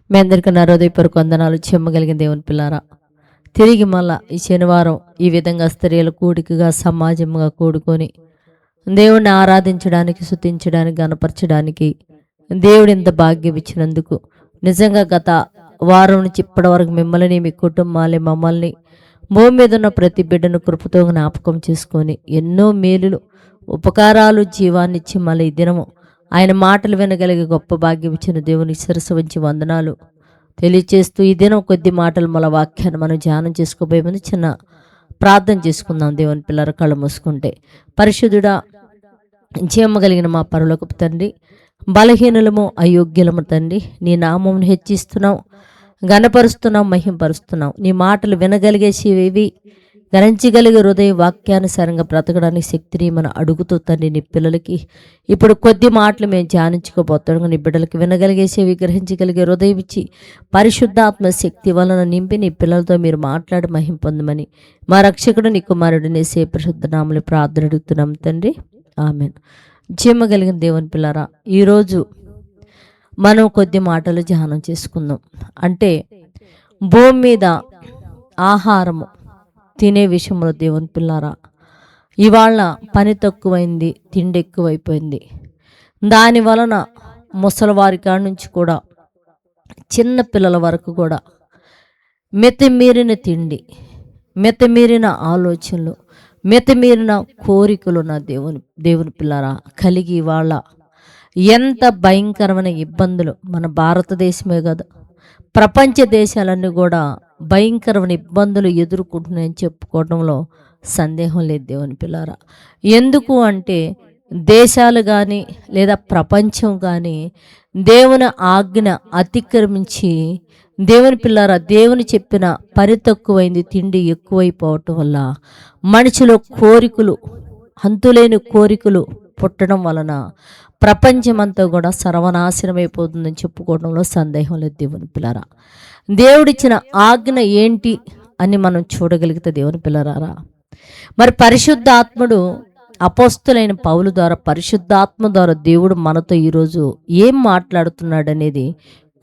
మీ అందరికీ నా హృదయపూర్వక వందనాలు. చెమ్మగలిగిన దేవుని పిల్లారా, తిరిగి మళ్ళా ఈ శనివారం ఈ విధంగా స్త్రీల కూడికగా సమాజంగా కూడుకొని దేవుణ్ణి ఆరాధించడానికి, స్తుతించడానికి, గణపరచడానికి దేవుడు ఇంత భాగ్యం ఇచ్చినందుకు నిజంగా గత వారం నుంచి ఇప్పటి వరకు మిమ్మల్ని, మీ కుటుంబాన్ని, మమ్మల్ని, భూమి మీద ఉన్న ప్రతి బిడ్డను కృపతో జ్ఞాపకం చేసుకొని ఎన్నో మేలులు, ఉపకారాలు, జీవాన్ని ఇచ్చి మళ్ళీ ఈ దినము ఆయన మాటలు వినగలిగే గొప్ప భాగ్యం ఇచ్చిన దేవునికి శిరస్సు వంచి వందనాలు తెలియచేస్తూ ఈ దినం కొద్ది మాటలు మన వాక్యాన్ని మనం ధ్యానం చేసుకోబోయే ముందు చిన్న ప్రార్థన చేసుకుందాం. దేవుని పిల్లల కళ్ళు మూసుకుంటే, పరిశుద్ధుడా, జీవమగలిగిన మా పరలోకపు తండ్రి, బలహీనులము అయోగ్యులము తండ్రి, నీ నామమును హెచ్చిస్తున్నాం, ఘనపరుస్తున్నాం, మహింపరుస్తున్నాం. నీ మాటలు వినగలిగేసివి, గ్రహించగలిగే హృదయ వాక్యానుసారంగా బ్రతకడానికి శక్తిని మనం అడుగుతూ తండ్రి, నీ పిల్లలకి ఇప్పుడు కొద్ది మాటలు మేము ధ్యానించుకోబోతాం. నీ బిడ్డలకి వినగలిగేసేవి, గ్రహించగలిగే హృదయం ఇచ్చి పరిశుద్ధాత్మ శక్తి వలన నింపి నీ పిల్లలతో మీరు మాట్లాడి మహిం పొందమని మా రక్షకుడు నీ కుమారుడు నేసే పరిశుద్ధ నామములో ప్రార్థన అడుగుతున్నాం తండ్రి, ఆమేన్. జీవమగలిగిన దేవుని పిల్లారా, ఈరోజు మనం కొద్ది మాటలు ధ్యానం చేసుకుందాం. అంటే భూమి మీద ఆహారము తినే విషయంలో దేవుని పిల్లారా, ఇవాళ పని తక్కువైంది, తిండి ఎక్కువైపోయింది. దాని వలన ముసలివారి కాడ నుంచి కూడా చిన్న పిల్లల వరకు కూడా మితిమీరిన తిండి, మితిమీరిన ఆలోచనలు, మితిమీరిన కోరికలు నా దేవుని పిల్లారా కలిగి ఇవాళ ఎంత భయంకరమైన ఇబ్బందులు మన భారతదేశమే కదా, ప్రపంచ దేశాలన్నీ కూడా భయంకరమైన ఇబ్బందులు ఎదుర్కొంటున్నాయని చెప్పుకోవడంలో సందేహం లేదు దేవుని పిల్లారా. ఎందుకు అంటే దేశాలు కానీ లేదా ప్రపంచం కానీ దేవుని ఆజ్ఞ అతిక్రమించి దేవుని పిల్లారా దేవుని చెప్పిన పని తక్కువైంది, తిండి ఎక్కువైపోవటం వల్ల మనిషిలో కోరికలు, అంతులేని కోరికలు పుట్టడం వలన ప్రపంచమంతా కూడా సర్వనాశనమైపోతుందని చెప్పుకోవడంలో సందేహం లేదు దేవుని పిల్లారా. దేవుడిచ్చిన ఆజ్ఞ ఏంటి అని మనం చూడగలిగితే దేవుని పిల్లరారా, మరి పరిశుద్ధాత్ముడు అపోస్తులైన పౌలు ద్వారా, పరిశుద్ధాత్మ ద్వారా దేవుడు మనతో ఈరోజు ఏం మాట్లాడుతున్నాడు అనేది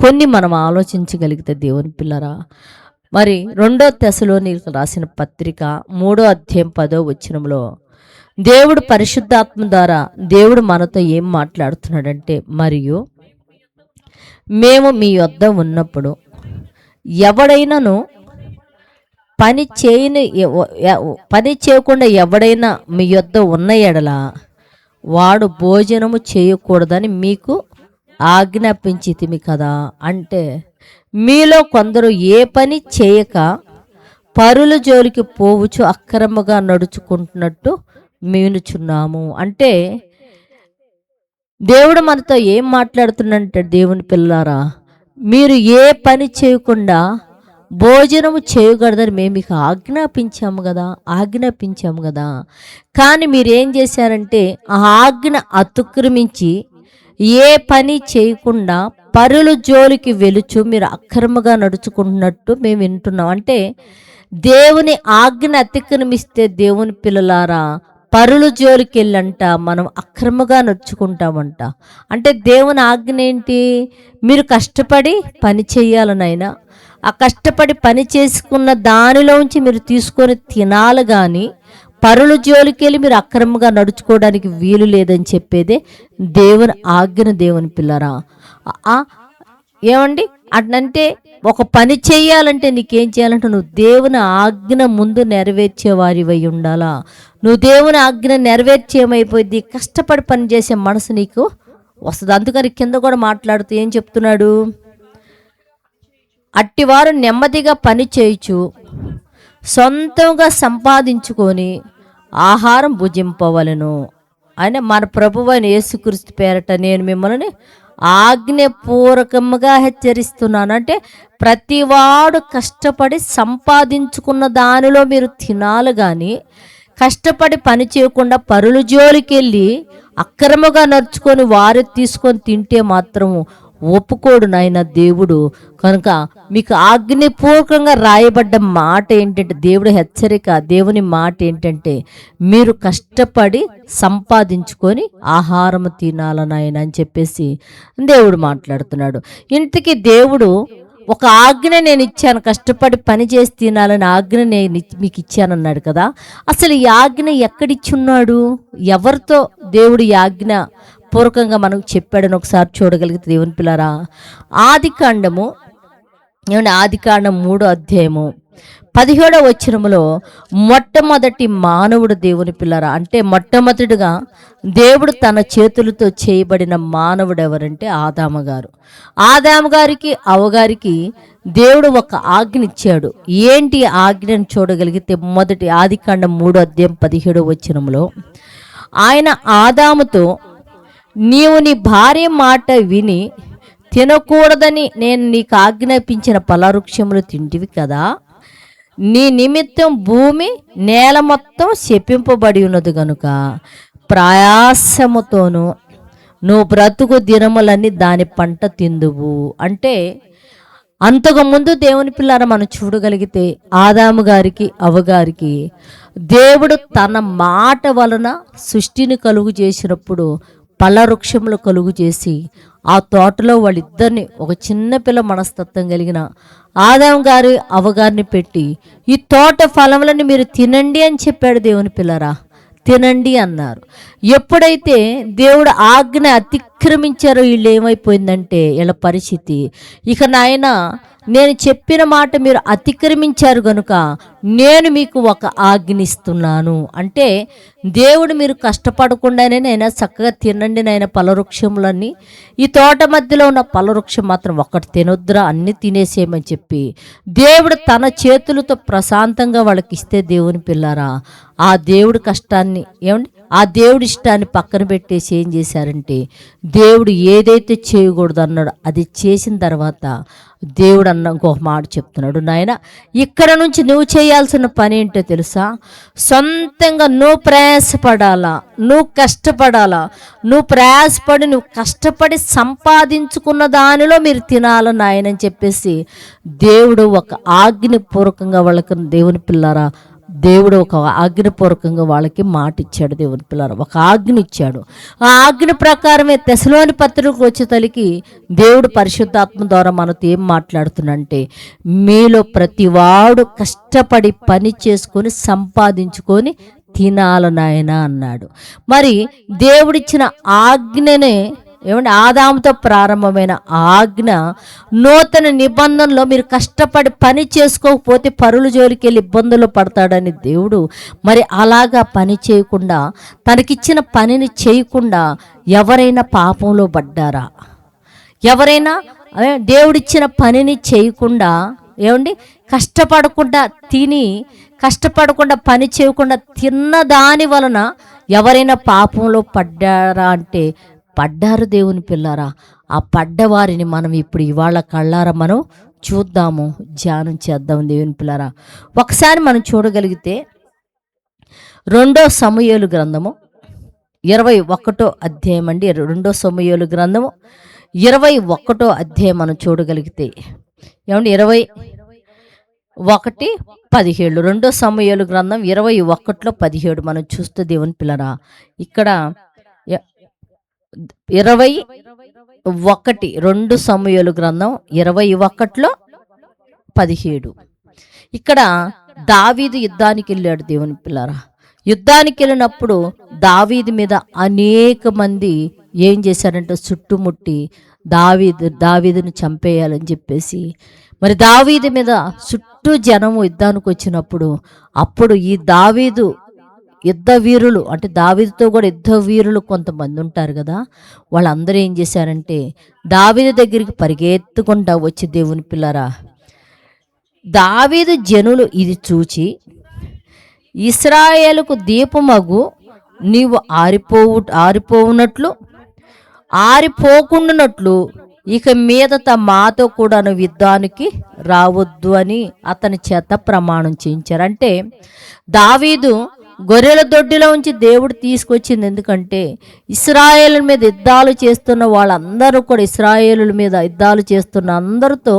కొన్ని మనం ఆలోచించగలిగితే దేవుని పిల్లరా, మరి 2 తెస్సలోనికీయులకు రాసిన పత్రిక 3వ అధ్యాయం 10వ వచనంలో దేవుడు పరిశుద్ధాత్మ ద్వారా దేవుడు మనతో ఏం మాట్లాడుతున్నాడంటే, మరియు మేము మీ యొద్ద ఉన్నప్పుడు ఎవడైనాను పని చేయకుండా ఎవడైనా మీ యొద్ద ఉన్న ఎడల వాడు భోజనము చేయకూడదని మీకు ఆజ్ఞాపించితిమి కదా. అంటే మీలో కొందరు ఏ పని చేయక పరుల జోలికి పోవచ్చు అక్రమంగా నడుచుకుంటున్నట్టు మేనుచున్నాము. అంటే దేవుడు మనతో ఏం మాట్లాడుతున్నంటే దేవుని పిల్లారా, మీరు ఏ పని చేయకుండా భోజనము చేయకూడదని మేము మీకు ఆజ్ఞాపించాము కదా. కానీ మీరు ఏం చేశారంటే ఆ ఆజ్ఞ అతిక్రమించి ఏ పని చేయకుండా పరుల జోలికి వెలుచు మీరు అక్రమంగా నడుచుకుంటున్నట్టు మేము వింటున్నాం. అంటే దేవుని ఆజ్ఞ అతిక్రమిస్తే దేవుని పిల్లలారా పరుల జోలికి వెళ్ళంట మనం అక్రమంగా నడుచుకుంటామంట. అంటే దేవుని ఆజ్ఞ ఏంటి? మీరు కష్టపడి పని చేయాలనైనా ఆ కష్టపడి పని చేసుకున్న దానిలోంచి మీరు తీసుకొని తినాలి, కానీ పరుల జోలికి వెళ్ళి మీరు అక్రమంగా నడుచుకోవడానికి వీలు లేదని చెప్పేదే దేవుని ఆజ్ఞ. దేవుని పిల్లరా ఏమండి, అట్లంటే ఒక పని చేయాలంటే నీకేం చేయాలంటే నువ్వు దేవుని ఆజ్ఞ ముందు నెరవేర్చే వారివై ఉండాలా. నువ్వు దేవుని ఆజ్ఞ నెరవేర్చేమైపోయింది, కష్టపడి పని చేసే మనసు నీకు వస్తుంది. అందుకని కింద కూడా మాట్లాడుతూ ఏం చెప్తున్నాడు, అట్టివారు నెమ్మదిగా పని చేయొచ్చు, సొంతంగా సంపాదించుకొని ఆహారం భుజింపవలను అని మన ప్రభువైన యేసుక్రీస్తు పేరట నేను మిమ్మల్ని ఆజ్ఞపూర్వకంగా హెచ్చరిస్తున్నాను. అంటే ప్రతివాడు కష్టపడి సంపాదించుకున్న దానిలో మీరు తినాలి, కానీ కష్టపడి పని చేయకుండా పరుల జోలికి వెళ్ళి అక్రమంగా నడుచుకొని వారు తీసుకొని తింటే మాత్రము ఒప్పుకోడు నాయన దేవుడు. కనుక మీకు ఆజ్ఞపూర్వకంగా రాయబడ్డ మాట ఏంటంటే, దేవుడి హెచ్చరిక, దేవుని మాట ఏంటంటే, మీరు కష్టపడి సంపాదించుకొని ఆహారం తినాలనాయన అని చెప్పేసి దేవుడు మాట్లాడుతున్నాడు. ఇంతకీ దేవుడు ఒక ఆజ్ఞ నేను ఇచ్చాను, కష్టపడి పని చేసి తినాలని ఆజ్ఞ నేను మీకు ఇచ్చానన్నాడు కదా. అసలు ఈ ఆజ్ఞ ఎక్కడిచ్చున్నాడు, ఎవరితో దేవుడు ఈ ఆజ్ఞ పూర్వకంగా మనకు చెప్పాడని ఒకసారి చూడగలిగితే దేవుని పిల్లరా, ఆదికాండము 3వ అధ్యాయము 17వ వచనములో మొట్టమొదటి మానవుడు దేవుని పిల్లరా, అంటే మొట్టమొదటిగా దేవుడు తన చేతులతో చేయబడిన మానవుడు ఎవరంటే ఆదాము గారు. ఆదాము గారికి అవ్వగారికి దేవుడు ఒక ఆజ్ఞ ఇచ్చాడు. ఏంటి ఆజ్ఞను చూడగలిగితే మొదటి ఆదికాండం 3వ అధ్యాయం 17వ వచనములో ఆయన ఆదాముతో, నీవు నీ భార్య మాట విని తినకూడదని నేను నీకు ఆజ్ఞాపించిన ఫలవృక్షములు తింటివి కదా, నీ నిమిత్తం భూమి నేల మొత్తం శపింపబడి ఉన్నది గనుక ప్రయాసముతోను నువ్వు బ్రతుకు దినములన్నీ దాని పంట తిందువు. అంటే అంతకుముందు దేవుని పిల్లారా మనం చూడగలిగితే ఆదాము గారికి అవ్వగారికి దేవుడు తన మాట వలన సృష్టిని కలుగు చేసినప్పుడు ఫలవృక్షములు కలుగు చేసి ఆ తోటలో వాళ్ళిద్దరిని, ఒక చిన్నపిల్ల మనస్తత్వం కలిగిన ఆదాము గారి అవ్వగారిని పెట్టి ఈ తోట ఫలములని మీరు తినండి అని చెప్పాడు. దేవుని పిల్లరా తినండి అన్నారు. ఎప్పుడైతే దేవుడు ఆజ్ఞ అతిక్రమించారో వీళ్ళు ఏమైపోయిందంటే వీళ్ళ పరిస్థితి, ఇక నాయన నేను చెప్పిన మాట మీరు అతిక్రమించారు కనుక నేను మీకు ఒక ఆజ్ఞిస్తున్నాను. అంటే దేవుడు మీరు కష్టపడకుండానే నైనా చక్కగా తినండి నాయన ఫలవృక్షములన్నీ, ఈ తోట మధ్యలో ఉన్న ఫలవృక్షం మాత్రం ఒకటి తినొద్దురా, అన్ని తినేసేయమని చెప్పి దేవుడు తన చేతులతో ప్రశాంతంగా వాళ్ళకి ఇస్తే దేవుని పిల్లారా, ఆ దేవుడి కష్టాన్ని ఆ దేవుడి ఇష్టాన్ని పక్కన పెట్టేసి ఏం చేశారంటే దేవుడు ఏదైతే చేయకూడదు అన్నాడో అది చేసిన తర్వాత దేవుడు ఇంకొక మాట చెప్తున్నాడు, నాయన ఇక్కడ నుంచి నువ్వు చేయాల్సిన పని ఏంటో తెలుసా, సొంతంగా నువ్వు ప్రయాసపడాలా, నువ్వు కష్టపడాలా, నువ్వు ప్రయాసపడి నువ్వు కష్టపడి సంపాదించుకున్న దానిలో మీరు తినాలని నాయన అని చెప్పేసి దేవుడు ఒక ఆజ్ఞపూర్వకంగా వాళ్ళకి, దేవుని పిల్లారా దేవుడు ఒక ఆజ్ఞపూర్వకంగా వాళ్ళకి మాట ఇచ్చాడు. దేవుని పిల్లలు ఒక ఆజ్ఞ ఇచ్చాడు. ఆ ఆజ్ఞ ప్రకారమే తెసలోని పత్రికకు వచ్చే తలికి దేవుడు పరిశుద్ధాత్మ ద్వారా మనతో ఏం మాట్లాడుతుందంటే, మీలో ప్రతివాడు కష్టపడి పని చేసుకొని సంపాదించుకొని తినాలనాయన అన్నాడు. మరి దేవుడిచ్చిన ఆజ్ఞనే ఆదాముతో ప్రారంభమైన ఆజ్ఞ నూతన నిబంధనలో మీరు కష్టపడి పని చేసుకోకపోతే పరుల జోలికి వెళ్ళి ఇబ్బందులు పడతాడని దేవుడు మరి అలాగా పని చేయకుండా, తనకిచ్చిన పనిని చేయకుండా ఎవరైనా పాపంలో పడ్డారా? ఎవరైనా దేవుడిచ్చిన పనిని చేయకుండా కష్టపడకుండా తిని, కష్టపడకుండా పని చేయకుండా తిన్న దాని వలన ఎవరైనా పాపంలో పడ్డారా అంటే పడ్డారు. దేవుని పిల్లారా, ఆ పడ్డవారిని మనం ఇప్పుడు ఇవాళ కళ్ళారా మనం చూద్దాము, ధ్యానం చేద్దాం. దేవుని పిల్లారా, ఒకసారి మనం చూడగలిగితే 2 సమూయేలు గ్రంథము 21వ అధ్యాయం అండి. 2 సమూయేలు గ్రంథము 21వ అధ్యాయం మనం చూడగలిగితే 21:17 2 సమూయేలు గ్రంథం 21:17 మనం చూస్తే దేవుని పిల్లరా, ఇక్కడ 21 2 సమూయేలు గ్రంథం 21:17 ఇక్కడ దావీదు యుద్ధానికి వెళ్ళాడు. దేవుని పిల్లరా, యుద్ధానికి వెళ్ళినప్పుడు దావీదు మీద అనేక మంది ఏం చేశారంటే చుట్టుముట్టి దావీదుని చంపేయాలని చెప్పేసి, మరి దావీదు మీద చుట్టూ జనము యుద్ధానికి వచ్చినప్పుడు అప్పుడు ఈ దావీదు యుద్ధ వీరులు, అంటే దావీదుతో కూడా యుద్ధ వీరులు కొంతమంది ఉంటారు కదా, వాళ్ళందరూ ఏం చేశారంటే దావీదు దగ్గరికి పరిగెత్తుకుంటా వచ్చి, దేవుని పిల్లరా, దావీదు జనులు ఇది చూచి, ఇశ్రాయేలుకు దీపమగు నీవు ఆరిపోవునట్లు ఆరిపోకుండానట్లు ఇక మీదట మాతో కూడా యుద్ధానికి రావద్దు అని అతని చేత ప్రమాణం చేయించారు. అంటే దావీదు గొర్రెల దొడ్డిలో ఉంచి దేవుడు తీసుకొచ్చింది. ఎందుకంటే ఇశ్రాయేలు మీద యుద్ధాలు చేస్తున్న వాళ్ళందరూ కూడా, ఇశ్రాయేలుల మీద యుద్ధాలు చేస్తున్న అందరితో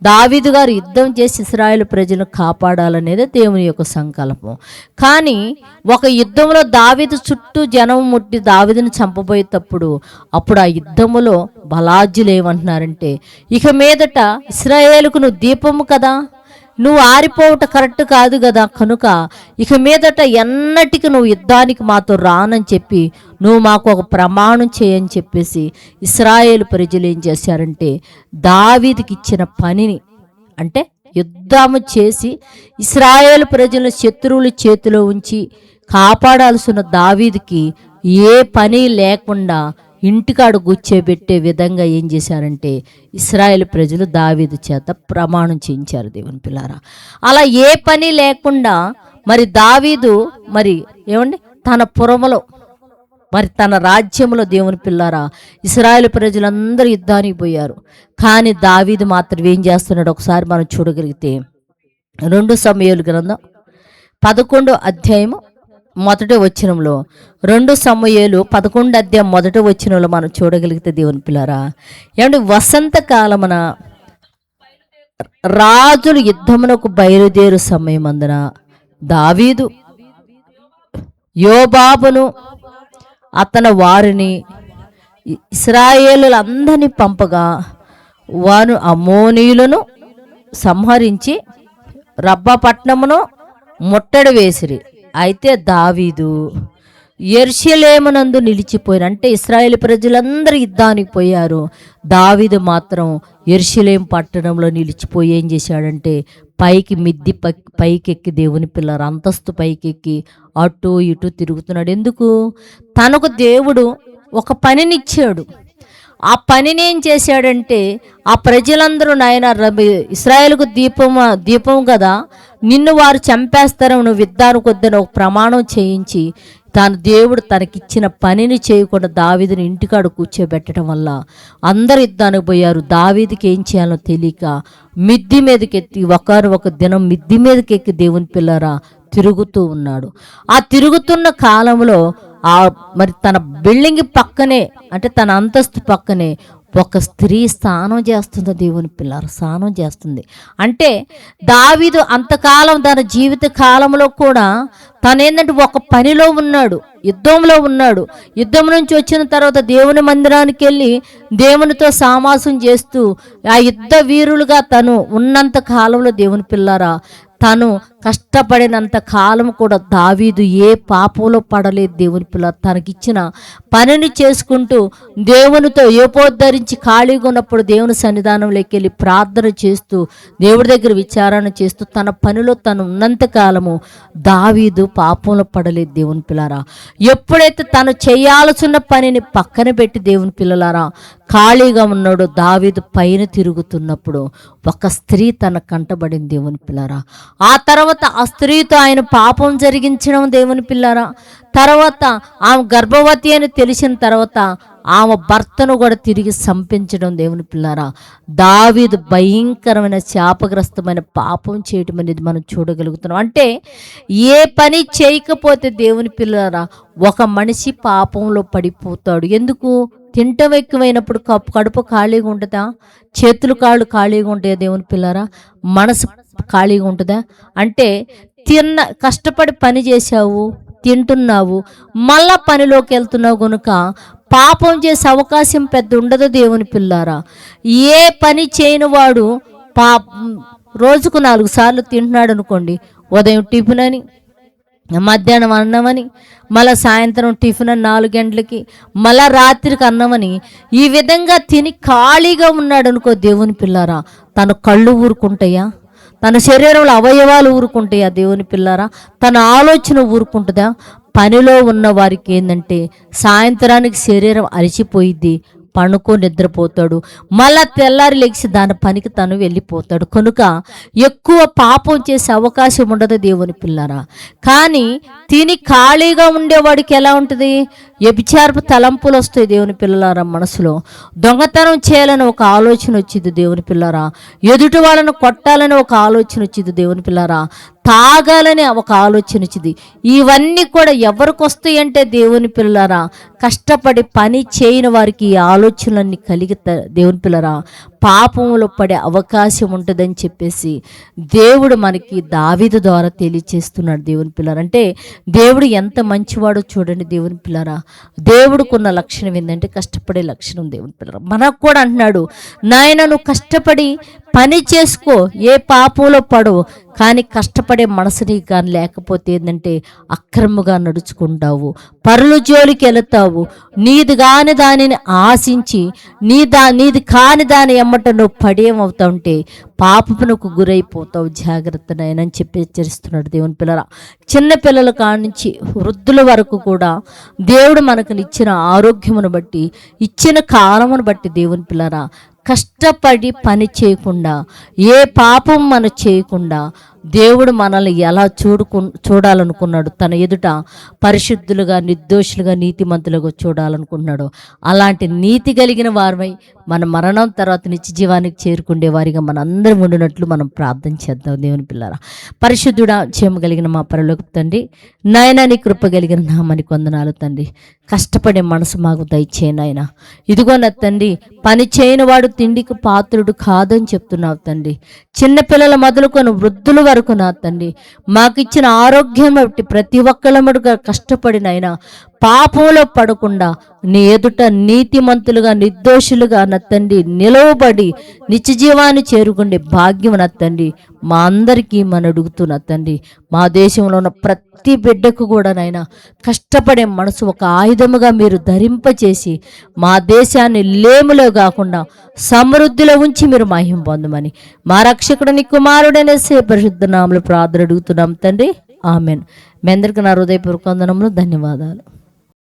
దావీదు గారు యుద్ధం చేసి ఇశ్రాయేలు ప్రజలను కాపాడాలనేది దేవుని యొక్క సంకల్పం. కానీ ఒక యుద్ధంలో దావీదు చుట్టూ జనం ముట్టి దావీదుని చంపబోయేటప్పుడు అప్పుడు ఆ యుద్ధములో బలాజ్యులు ఏమంటున్నారంటే, ఇక మీదట ఇశ్రాయేలుకు నువ్వు దీపము కదా, నువ్వు ఆరిపోవట కరెక్ట్ కాదు కదా, కనుక ఇక మీదట ఎన్నటికి నువ్వు యుద్ధానికి మాతో రానని చెప్పి నువ్వు మాకు ఒక ప్రమాణం చేయని చెప్పేసి ఇశ్రాయేలు ప్రజలు ఏం చేశారంటే దావీదుకి ఇచ్చిన పనిని, అంటే యుద్ధము చేసి ఇశ్రాయేలు ప్రజలను శత్రువుల చేతిలో ఉంచి కాపాడాల్సిన దావీదుకి ఏ పని లేకుండా ఇంటికాడు కూర్చోబెట్టే విధంగా ఏం చేశారంటే ఇశ్రాయేలు ప్రజలు దావీదు చేత ప్రమాణం చేయించారు. దేవుని పిల్లారా, అలా ఏ పని లేకుండా మరి దావీదు మరి ఏమండి తన పురములో మరి తన రాజ్యంలో దేవుని పిల్లారా ఇశ్రాయేలు ప్రజలందరూ యుద్ధానికి పోయారు. కానీ దావీదు మాత్రం ఏం చేస్తున్నాడు ఒకసారి మనం చూడగలిగితే 2 సమూయేలు గ్రంథం 11వ అధ్యాయము మొదటి వచనంలో, 2 సమూయేలు 11వ అధ్యాయం మొదటి వచనంలో మనం చూడగలిగితే దేవుని పిల్లారా, ఏమంటే వసంతకాలమున రాజులు యుద్ధమునకు బయలుదేరు సమయమందున దావీదు యోబాబును అతని వారిని ఇశ్రాయేలులందరినీ పంపగా వారు అమ్మోనీయులను సంహరించి రబ్బా పట్టణమును ముట్టడి వేసిరి. అయితే దావీదు యెరూషలేమునందు నిలిచిపోయిన, అంటే ఇశ్రాయేలు ప్రజలందరూ యుద్ధానికి పోయారు, దావీదు మాత్రం యెరూషలేము పట్టణంలో నిలిచిపోయి ఏం చేశాడంటే పైకి మిద్ది పైకెక్కి దేవుని పిల్లలు అంతస్తు పైకెక్కి అటు ఇటు తిరుగుతున్నాడు. ఎందుకు? తనకు దేవుడు ఒక పనినిచ్చాడు. ఆ పనిని ఏం చేశాడంటే ఆ ప్రజలందరూ నాయన ఇశ్రాయేలుకు దీపం కదా, నిన్ను వారు చంపేస్తారు, నువ్వు యుద్ధానికి వద్దని ఒక ప్రమాణం చేయించి దేవుడు తనకిచ్చిన పనిని చేయకుండా దావీదుని ఇంటికాడ కూర్చోబెట్టడం వల్ల అందరు యుద్ధానికి పోయారు. దావీదుకి ఏం చేయాలో తెలియక మిద్ది మీదకి ఎత్తి ఒక దినం మిద్ది మీదకి ఎక్కి దేవుని పిల్లరా తిరుగుతూ ఉన్నాడు. ఆ తిరుగుతున్న కాలంలో మరి తన బిల్డింగ్ పక్కనే, అంటే తన అంతస్తు పక్కనే ఒక స్త్రీ స్నానం చేస్తుంది. దేవుని పిల్లలు స్నానం చేస్తుంది. అంటే దావీదు అంతకాలం తన జీవిత కాలంలో కూడా తనేంటంటే ఒక పనిలో ఉన్నాడు, యుద్ధంలో ఉన్నాడు. యుద్ధం నుంచి వచ్చిన తర్వాత దేవుని మందిరానికి వెళ్ళి దేవునితో సామాసం చేస్తూ ఆ యుద్ధ వీరులుగా తను ఉన్నంత కాలంలో దేవుని పిల్లారా తను కష్టపడినంత కాలం కూడా దావీదు ఏ పాపంలో పడలేదు. దేవుని పిల్ల తనకిచ్చిన పనిని చేసుకుంటూ దేవునితో ఏపోద్ధరించి ఖాళీగా ఉన్నప్పుడు దేవుని సన్నిధానంలోకి వెళ్ళి ప్రార్థన చేస్తూ దేవుడి దగ్గర విచారణ చేస్తూ తన పనిలో తను ఉన్నంత కాలము దావీదు పాపంలో పడలేదు. దేవుని పిల్లారా ఎప్పుడైతే తను చేయాల్సిన పనిని పక్కన పెట్టి దేవుని పిల్లలారా ఖాళీగా ఉన్నాడు, దావీదు పైన తిరుగుతున్నప్పుడు ఒక స్త్రీ తన కంటబడింది. దేవుని పిల్లారా ఆ తర్వాత ఆ స్త్రీతో ఆయన పాపం జరిగించడం దేవుని పిల్లారా, తర్వాత ఆమె గర్భవతి అని తెలిసిన తర్వాత ఆమె భర్తను కూడా తిరిగి సంపించడం దేవుని పిల్లారా దావీదు భయంకరమైన శాపగ్రస్తమైన పాపం చేయటం అనేది మనం చూడగలుగుతున్నాం. అంటే ఏ పని చేయకపోతే దేవుని పిల్లారా ఒక మనిషి పాపంలో పడిపోతాడు. ఎందుకు? తింటం ఎక్కువైనప్పుడు కడుపు ఖాళీగా ఉంటుందా? చేతులు కాళ్ళు ఖాళీగా ఉంటాయా? దేవుని పిల్లారా మనసు ఖాళీగా ఉంటుందా? అంటే కష్టపడి పని చేసావు, తింటున్నావు, మళ్ళా పనిలోకి వెళ్తున్నావు కనుక పాపం చేసే అవకాశం పెద్ద ఉండదు. దేవుని పిల్లారా ఏ పని చేయని వాడు రోజుకు 4 సార్లు తింటున్నాడు అనుకోండి, ఉదయం టిఫిన్ అని, మధ్యాహ్నం అన్నమని, మళ్ళీ సాయంత్రం టిఫిన్ 4 గంటలకి, మళ్ళా రాత్రికి అన్నమని, ఈ విధంగా తిని ఖాళీగా ఉన్నాడు అనుకో దేవుని పిల్లారా తన కళ్ళు ఊరుకుంటాయా? తన శరీరంలో అవయవాలు ఊరుకుంటాయా? దేవుని పిల్లారా తన ఆలోచన ఊరుకుంటుందా? పనిలో ఉన్న వారికి ఏంటంటే సాయంత్రానికి శరీరం అరిచిపోయిద్ది, పనుకో నిద్రపోతాడు, మళ్ళా తెల్లారి లెగిసి దాని పనికి తను వెళ్ళిపోతాడు. కనుక ఎక్కువ పాపం చేసే అవకాశం ఉండదు దేవుని పిల్లారా. కానీ తిని ఖాళీగా ఉండేవాడికి ఎలా ఉంటుంది? వ్యభిచారపు తలంపులు వస్తాయి దేవుని పిల్లలారా మనసులో. దొంగతనం చేయాలని ఒక ఆలోచన వచ్చింది దేవుని పిల్లారా, ఎదుటి వాళ్ళను కొట్టాలని ఒక ఆలోచన వచ్చింది దేవుని పిల్లారా, తాగాలని ఒక ఆలోచన వచ్చింది. ఇవన్నీ కూడా ఎవరికి వస్తాయి అంటే దేవుని పిల్లరా, కష్టపడి పని చేయని వారికి ఈ ఆలోచనలన్నీ కలిగి దేవుని పిల్లరా పాపంలో పడే అవకాశం ఉంటుందని చెప్పేసి దేవుడు మనకి దావీదు ద్వారా తెలియచేస్తున్నాడు. దేవుని పిల్లరా, అంటే దేవుడు ఎంత మంచివాడో చూడండి. దేవుని పిల్లరా, దేవుడికున్న లక్షణం ఏంటంటే కష్టపడే లక్షణం. దేవుని పిల్లరా, మనకు కూడా అంటున్నాడు, నాయన నువ్వు కష్టపడి పని చేసుకో, ఏ పాపంలో పడవు, కానీ కష్టపడే మనసు నీకు కానీ లేకపోతే ఏంటంటే అక్రమంగా నడుచుకుంటావు, పరుల జోలికి వెళతావు, నీది కాని దానిని ఆశించి నీది కాని దాని ఎమ్మట నువ్వు పడేమవుతా ఉంటే పాపమునకు గురైపోతావు, జాగ్రత్త నాయనని చెప్పి హెచ్చరిస్తున్నాడు. దేవుని పిల్లరా, చిన్న పిల్లల కాడి నుంచి వృద్ధుల వరకు కూడా దేవుడు మనకు ఇచ్చిన ఆరోగ్యమును బట్టి, ఇచ్చిన కాలమును బట్టి దేవుని పిల్లరా కష్టపడి పని చేయకుండా, ఏ పాపం మనం చేయకుండా దేవుడు మనల్ని ఎలా చూడాలనుకున్నాడు, తన ఎదుట పరిశుద్ధులుగా, నిర్దోషులుగా, నీతిమంతులుగా చూడాలనుకున్నాడు. అలాంటి నీతి కలిగిన వారమై మన మరణం తర్వాత నిత్య జీవానికి చేరుకునే వారిగా మనందరం ఉండినట్లు మనం ప్రార్థన చేద్దాం. దేవుని పిల్లరా, పరిశుద్ధుడా, క్షేమ కలిగిన మా పరలోకపు తండ్రి, నాయనా నీ కృప కలిగిన నామానికి వందనాలు తండ్రి. కష్టపడే మనసు మాకు దయచేయి నాయనా. ఇదిగో నా తండ్రి, పని చేయని వాడు తిండికి పాత్రుడు కాదని చెప్తున్నావు తండ్రి. చిన్నపిల్లల మొదలుకొని వృద్ధుల వరకు నా తండ్రి మాకు ఇచ్చిన ఆరోగ్యం బట్టి ప్రతి ఒక్కళ్ళముడుగా కష్టపడినైనా పాపంలో పడకుండా నీ ఎదుట నీతిమంతులుగా, నిర్దోషులుగా నా తండ్రి నిలవబడి నిత్య జీవాన్ని చేరుకునే భాగ్యం నా తండ్రి మా అందరికీ మన అడుగుతున్నా తండ్రి. మా దేశంలో ఉన్న ప్రతి బిడ్డకు కూడా నైనా కష్టపడే మనసు ఒక ఆయుధముగా మీరు ధరింపచేసి మా దేశాన్ని లేములో కాకుండా సమృద్ధిలో ఉంచి మీరు మహిమ పొందమని మా రక్షకుడు నీ కుమారుడనే పరిశుద్ధ నామములో ప్రార్థన అడుగుతున్నాం తండ్రి. ఆమెన్. మీ అందరికీ నా హృదయపూర్వక వందనములు, ధన్యవాదాలు.